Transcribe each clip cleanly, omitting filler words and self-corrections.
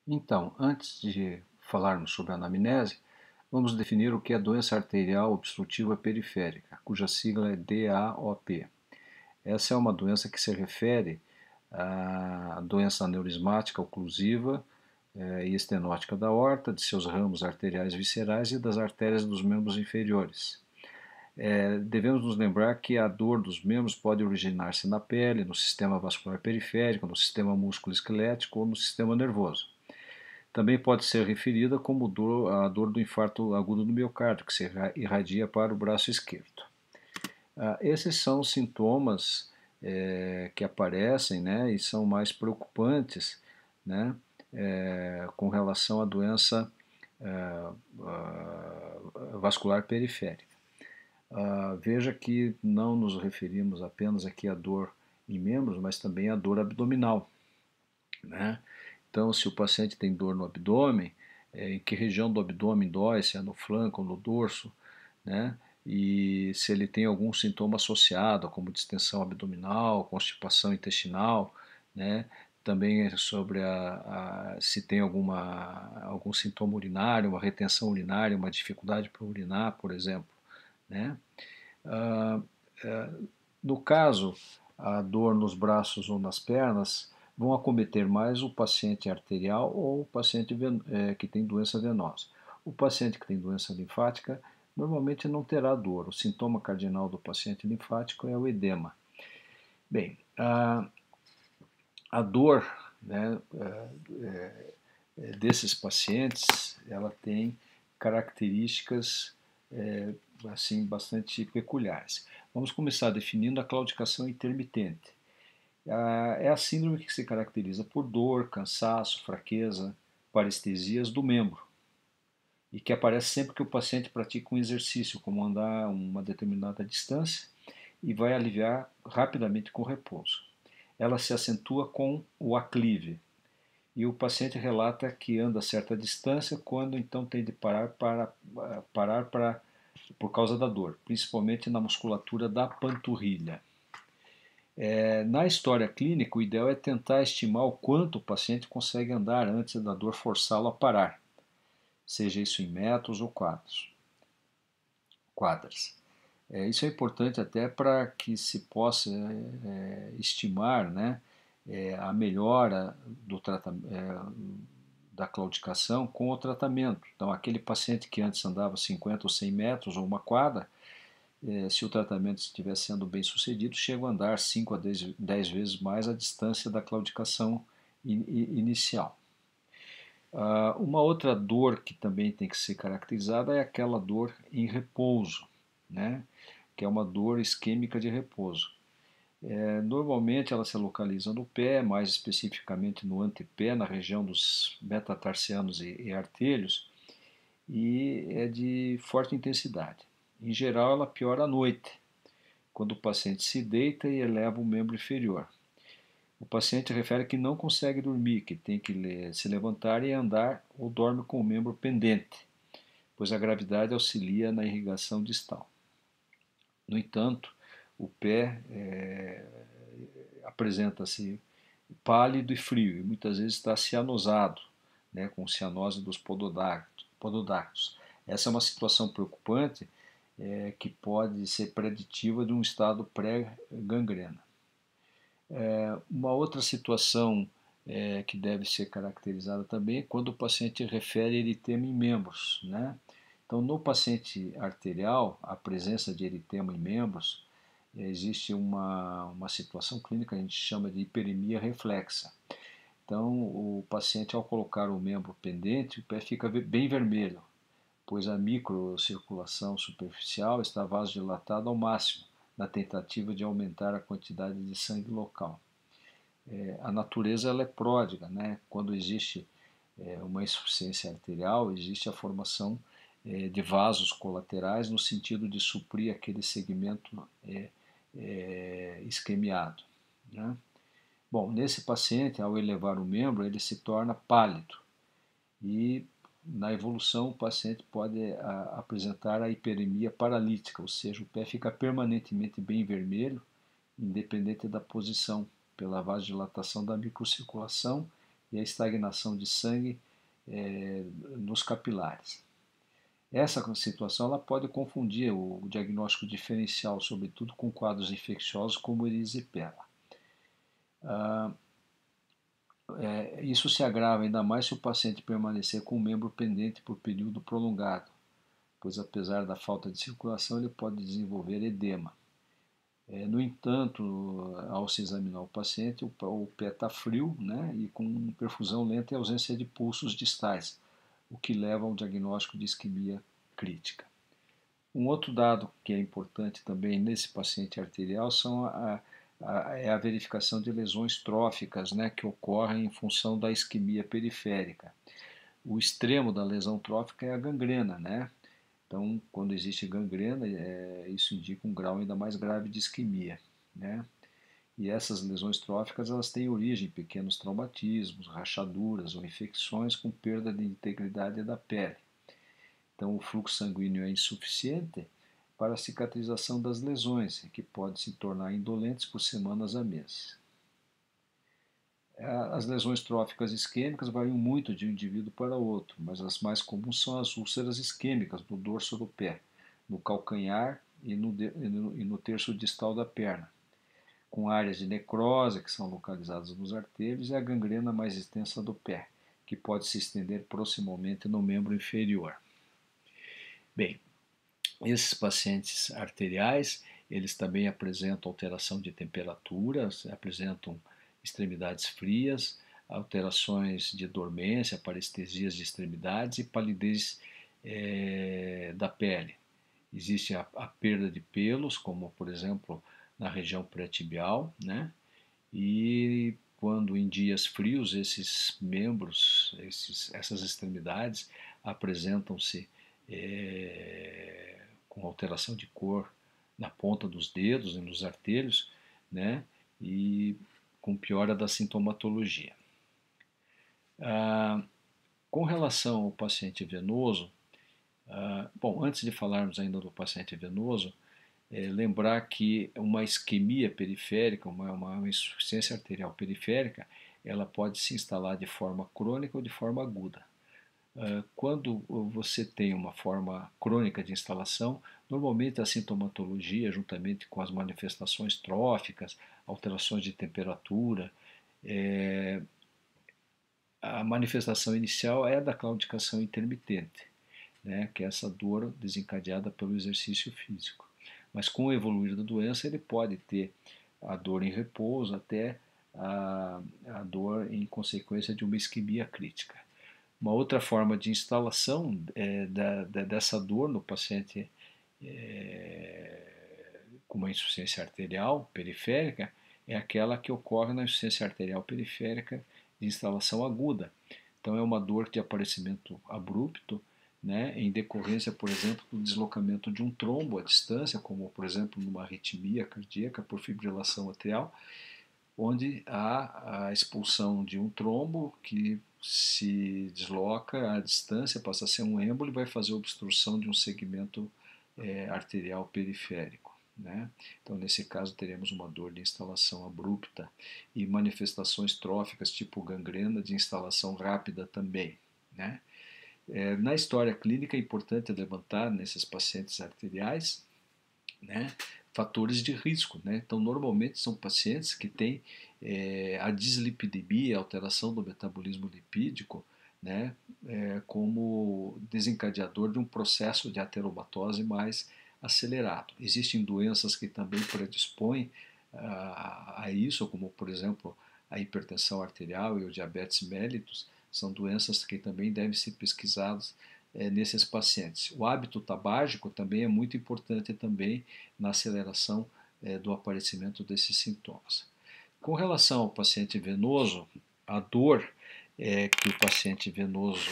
Então, antes de falarmos sobre a anamnese, vamos definir o que é doença arterial obstrutiva periférica, cuja sigla é DAOP. Essa é uma doença que se refere à doença aneurismática oclusiva e estenótica da aorta, de seus ramos arteriais viscerais e das artérias dos membros inferiores. Devemos nos lembrar que a dor dos membros pode originar-se na pele, no sistema vascular periférico, no sistema músculo-esquelético ou no sistema nervoso. Também pode ser referida como a dor do infarto agudo do miocárdio, que se irradia para o braço esquerdo. Esses são sintomas que aparecem, né, e são mais preocupantes, né, com relação à doença vascular periférica. Veja que não nos referimos apenas aqui à dor em membros, mas também à dor abdominal, né? Então, se o paciente tem dor no abdômen, em que região do abdômen dói, se é no flanco ou no dorso, né? E se ele tem algum sintoma associado, como distensão abdominal, constipação intestinal, né? Também é sobre se tem algum sintoma urinário, uma retenção urinária, uma dificuldade para urinar, por exemplo, né? Ah, ah, no caso, a dor nos braços ou nas pernas vão acometer mais o paciente arterial ou o paciente que tem doença venosa. O paciente que tem doença linfática normalmente não terá dor. O sintoma cardinal do paciente linfático é o edema. Bem, a dor, né, desses pacientes, ela tem características assim bastante peculiares. Vamos começar definindo a claudicação intermitente. É a síndrome que se caracteriza por dor, cansaço, fraqueza, parestesias do membro e que aparece sempre que o paciente pratica um exercício, como andar uma determinada distância, e vai aliviar rapidamente com repouso. Ela se acentua com o aclive, e o paciente relata que anda a certa distância quando então tem de parar por causa da dor, principalmente na musculatura da panturrilha. Na história clínica, o ideal é tentar estimar o quanto o paciente consegue andar antes da dor forçá-lo a parar, seja isso em metros ou quadras. Isso é importante até para que se possa estimar, né, a melhora da claudicação com o tratamento. Então, aquele paciente que antes andava 50 ou 100 metros ou uma quadra, se o tratamento estiver sendo bem sucedido, chega a andar 5 a 10 vezes mais a distância da claudicação inicial. Uma outra dor que também tem que ser caracterizada é aquela dor em repouso, né? Que é uma dor isquêmica de repouso. Normalmente ela se localiza no pé, mais especificamente no antepé, na região dos metatarsianos e artelhos, e é de forte intensidade. Em geral, ela piora à noite, quando o paciente se deita e eleva o membro inferior. O paciente refere que não consegue dormir, que tem que se levantar e andar ou dorme com o membro pendente, pois a gravidade auxilia na irrigação distal. No entanto, o pé apresenta-se pálido e frio e muitas vezes está cianosado, né, com cianose dos pododactos. Essa é uma situação preocupante que pode ser preditiva de um estado pré-gangrena. Uma outra situação que deve ser caracterizada também é quando o paciente refere eritema em membros, né? Então, no paciente arterial, a presença de eritema em membros, existe uma situação clínica que a gente chama de hiperemia reflexa. Então, o paciente, ao colocar o membro pendente, o pé fica bem vermelho, pois a microcirculação superficial está vasodilatada ao máximo, na tentativa de aumentar a quantidade de sangue local. A natureza ela é pródiga, né? Quando existe uma insuficiência arterial, existe a formação de vasos colaterais no sentido de suprir aquele segmento isquemiado, né? Bom, nesse paciente, ao elevar o membro, ele se torna pálido e na evolução o paciente pode apresentar a hiperemia paralítica, ou seja, o pé fica permanentemente bem vermelho, independente da posição, pela vasodilatação da microcirculação e a estagnação de sangue nos capilares. Essa situação ela pode confundir o diagnóstico diferencial, sobretudo com quadros infecciosos como erisipela. Isso se agrava ainda mais se o paciente permanecer com o membro pendente por período prolongado, pois apesar da falta de circulação ele pode desenvolver edema. No entanto, ao se examinar o paciente, o pé está frio, né, e com perfusão lenta e ausência de pulsos distais, o que leva ao diagnóstico de isquemia crítica. Um outro dado que é importante também nesse paciente arterial é a verificação de lesões tróficas, né, que ocorrem em função da isquemia periférica. O extremo da lesão trófica é a gangrena, né? Então, quando existe gangrena, isso indica um grau ainda mais grave de isquemia, né? E essas lesões tróficas elas têm origem em pequenos traumatismos, rachaduras ou infecções com perda de integridade da pele. Então, o fluxo sanguíneo é insuficiente para a cicatrização das lesões, que podem se tornar indolentes por semanas a meses. As lesões tróficas isquêmicas variam muito de um indivíduo para outro, mas as mais comuns são as úlceras isquêmicas no dorso do pé, no calcanhar e no terço distal da perna, com áreas de necrose que são localizadas nos artérios e a gangrena mais extensa do pé, que pode se estender proximalmente no membro inferior. Bem, esses pacientes arteriais, eles também apresentam alteração de temperatura, apresentam extremidades frias, alterações de dormência, parestesias de extremidades e palidez da pele. Existe a perda de pelos, como por exemplo na região pré-tibial, né? E quando em dias frios esses membros, essas extremidades apresentam-se com alteração de cor na ponta dos dedos e nos artérios, né? E com piora da sintomatologia. Com relação ao paciente venoso, bom, antes de falarmos ainda do paciente venoso, lembrar que uma isquemia periférica, uma insuficiência arterial periférica, ela pode se instalar de forma crônica ou de forma aguda. Quando você tem uma forma crônica de instalação, normalmente a sintomatologia, juntamente com as manifestações tróficas, alterações de temperatura, a manifestação inicial é da claudicação intermitente, né, que é essa dor desencadeada pelo exercício físico. Mas com o evoluir da doença, ele pode ter a dor em repouso até a dor em consequência de uma isquemia crítica. Uma outra forma de instalação dessa dor no paciente com uma insuficiência arterial periférica é aquela que ocorre na insuficiência arterial periférica de instalação aguda. Então é uma dor de aparecimento abrupto, né, em decorrência, por exemplo, do deslocamento de um trombo à distância, como por exemplo numa arritmia cardíaca por fibrilação atrial, onde há a expulsão de um trombo que se desloca à distância, passa a ser um êmbolo e vai fazer obstrução de um segmento arterial periférico, né? Então, nesse caso, teremos uma dor de instalação abrupta e manifestações tróficas tipo gangrena de instalação rápida também, né? Na história clínica é importante levantar nesses pacientes arteriais, né, fatores de risco, né? Então, normalmente são pacientes que têm a dislipidemia, a alteração do metabolismo lipídico, né, como desencadeador de um processo de ateromatose mais acelerado. Existem doenças que também predispõem a isso, como por exemplo a hipertensão arterial e o diabetes mellitus, são doenças que também devem ser pesquisadas nesses pacientes. O hábito tabágico também é muito importante também na aceleração do aparecimento desses sintomas. Com relação ao paciente venoso, a dor que o paciente venoso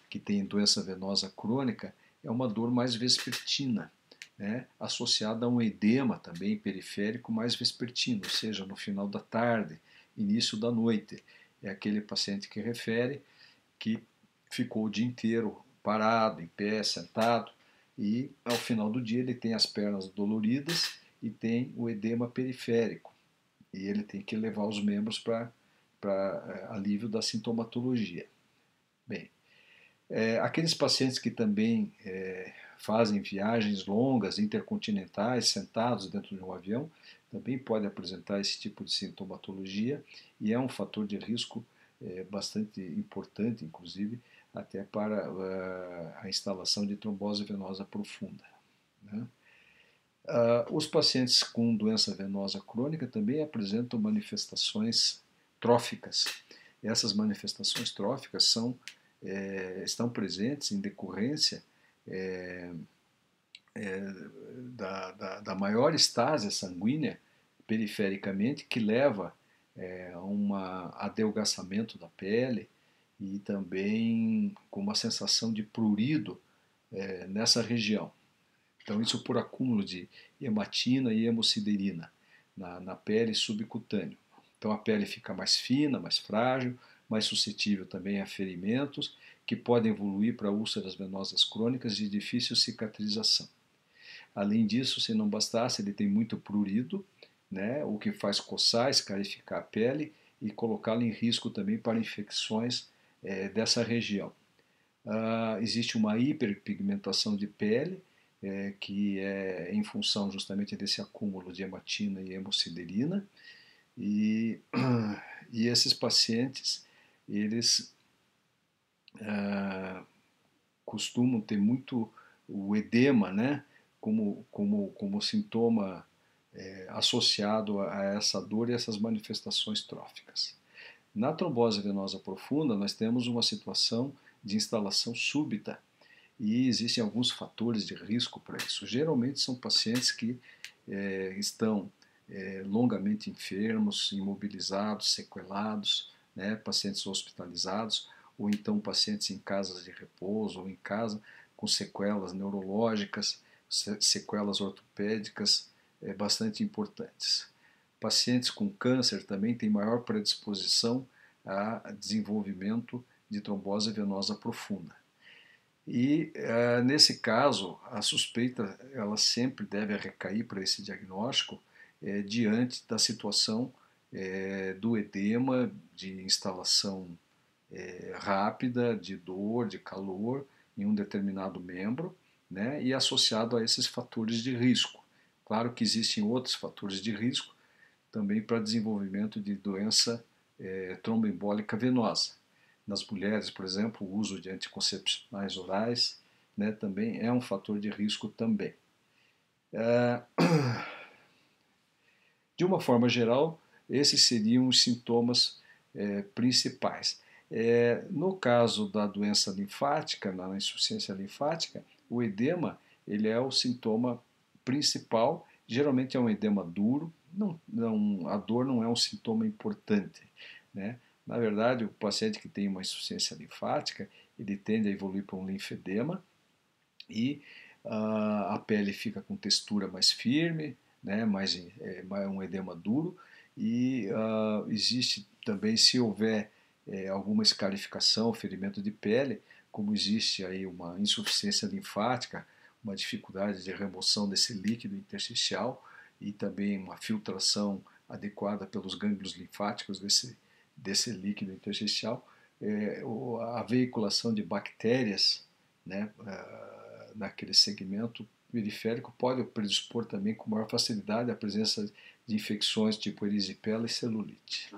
que tem doença venosa crônica é uma dor mais vespertina, né, associada a um edema também periférico mais vespertino, ou seja, no final da tarde, início da noite. É aquele paciente que refere que ficou o dia inteiro parado, em pé, sentado, e ao final do dia ele tem as pernas doloridas e tem o edema periférico. E ele tem que levar os membros para para alívio da sintomatologia. Bem, aqueles pacientes que também fazem viagens longas, intercontinentais, sentados dentro de um avião, também podem apresentar esse tipo de sintomatologia e é um fator de risco bastante importante, inclusive, até para a instalação de trombose venosa profunda, né? Os pacientes com doença venosa crônica também apresentam manifestações tróficas. Essas manifestações tróficas estão presentes em decorrência da maior estásia sanguínea perifericamente, que leva a um adelgaçamento da pele e também com uma sensação de prurido nessa região. Então, isso por acúmulo de hematina e hemociderina na pele subcutânea. Então, a pele fica mais fina, mais frágil, mais suscetível também a ferimentos, que podem evoluir para úlceras venosas crônicas de difícil cicatrização. Além disso, se não bastasse, ele tem muito prurido, né, o que faz coçar, escarificar a pele e colocá-lo em risco também para infecções dessa região. Existe uma hiperpigmentação de pele, que é em função justamente desse acúmulo de hematina e hemociderina, e esses pacientes, eles costumam ter muito o edema, né, como sintoma associado a essa dor e essas manifestações tróficas. Na trombose venosa profunda, nós temos uma situação de instalação súbita e existem alguns fatores de risco para isso. Geralmente são pacientes que estão longamente enfermos, imobilizados, sequelados, né, pacientes hospitalizados, ou então pacientes em casas de repouso ou em casa com sequelas neurológicas, sequelas ortopédicas bastante importantes. Pacientes com câncer também têm maior predisposição a desenvolvimento de trombose venosa profunda. E nesse caso, a suspeita ela sempre deve recair para esse diagnóstico diante da situação do edema, de instalação rápida, de dor, de calor em um determinado membro, né, e associado a esses fatores de risco. Claro que existem outros fatores de risco também para desenvolvimento de doença tromboembólica venosa. Nas mulheres, por exemplo, o uso de anticoncepcionais orais, né, também é um fator de risco também. De uma forma geral, esses seriam os sintomas principais. No caso da doença linfática, na insuficiência linfática, o edema ele é o sintoma principal. Geralmente é um edema duro, a dor não é um sintoma importante, né? Na verdade, o paciente que tem uma insuficiência linfática, ele tende a evoluir para um linfedema e a pele fica com textura mais firme, né, um edema duro, e existe também, se houver alguma escarificação, ferimento de pele, como existe aí uma insuficiência linfática, uma dificuldade de remoção desse líquido intersticial e também uma filtração adequada pelos gânglios linfáticos desse líquido intersticial, a veiculação de bactérias, né, naquele segmento periférico pode predispor também com maior facilidade a presença de infecções tipo erisipela e celulite.